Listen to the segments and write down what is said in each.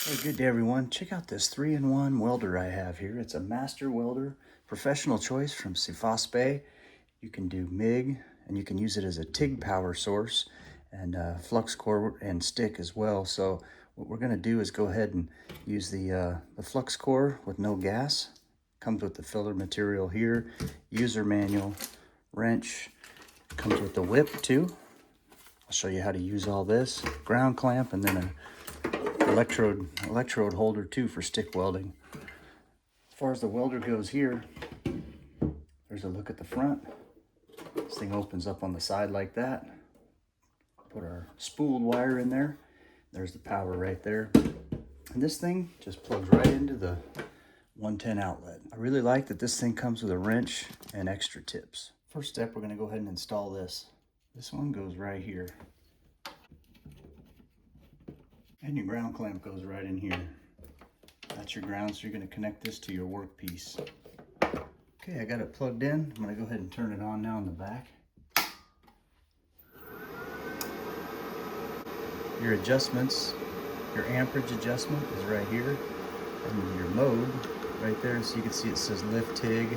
Hey, good day everyone. Check out this 3-in-1 welder I have here. It's a master welder, professional choice from Sefaspe. You can do MIG and you can use it as a TIG power source and flux core and stick as well. So what we're going to do is go ahead and use the flux core with no gas. Comes with the filler material here, user manual, wrench, comes with the whip too. I'll show you how to use all this, ground clamp, and then a electrode holder too for stick welding. As far as the welder goes here, there's a look at the front. This thing opens up on the side like that. Put our spooled wire in there. There's the power right there. And this thing just plugs right into the 110 outlet. I really like that this thing comes with a wrench and extra tips. First step, we're going to go ahead and install this. This one goes right here. And your ground clamp goes right in here. That's your ground, so you're going to connect this to your workpiece. Okay, I got it plugged in. I'm going to go ahead and turn it on now in the back. Your adjustments, your amperage adjustment is right here. And your mode right there, so you can see it says Lift TIG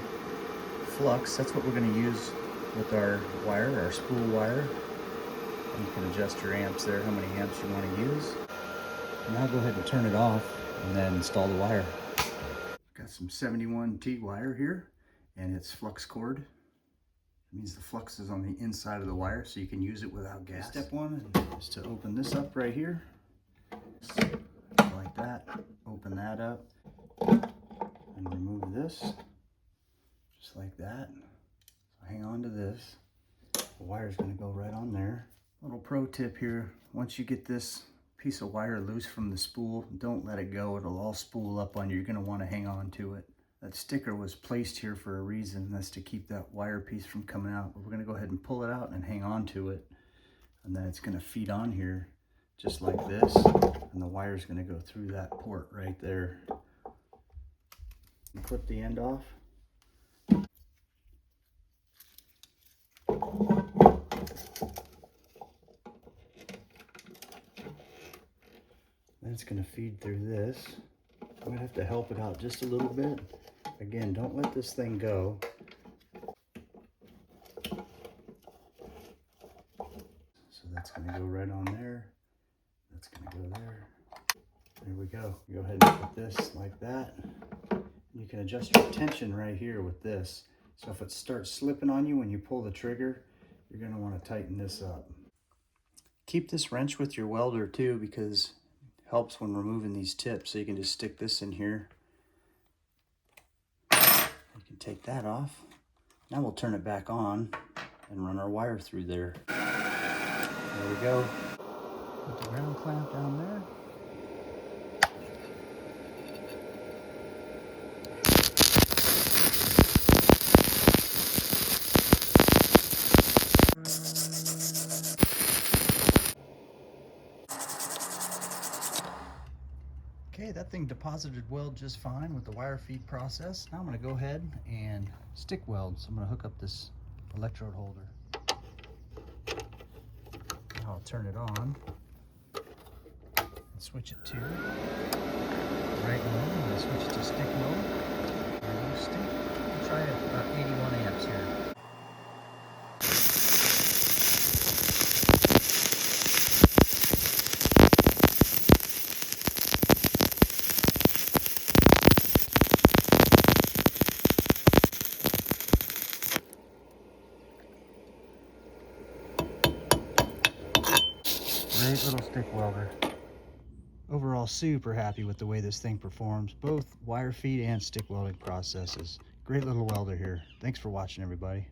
Flux. That's what we're going to use with our wire, our spool wire. And you can adjust your amps there, how many amps you want to use. Now go ahead and turn it off and then install the wire. Got some 71 TIG wire here, and it's flux cored. It means the flux is on the inside of the wire, so you can use it without gas. Step one is to open this up right here. Like that. Open that up and remove this. Just like that. So hang on to this. The wire's going to go right on there. Little pro tip here, once you get this piece of wire loose from the spool, don't let it go. It'll all spool up on you. You're going to want to hang on to it. That sticker was placed here for a reason. That's to keep that wire piece from coming out. But we're going to go ahead and pull it out and hang on to it. And then it's going to feed on here just like this. And the wire is going to go through that port right there. And clip the end off. Then it's going to feed through this. I'm going to have to help it out just a little bit. Again, don't let this thing go. So that's going to go right on there. That's going to go there. There we go. Go ahead and put this like that. You can adjust your tension right here with this. So if it starts slipping on you when you pull the trigger, you're going to want to tighten this up. Keep this wrench with your welder too, because it helps when removing these tips. So you can just stick this in here. You can take that off. Now we'll turn it back on and run our wire through there. There we go. Put the ground clamp down there. Okay, that thing deposited weld just fine with the wire feed process. Now I'm going to go ahead and stick weld. So I'm going to hook up this electrode holder. Now I'll turn it on and switch it to right mode. I'm going to switch it to stick mode. And stick. I'll try it about 81 amps here. Great little stick welder. Overall, super happy with the way this thing performs, both wire feed and stick welding processes. Great little welder here. Thanks for watching, everybody.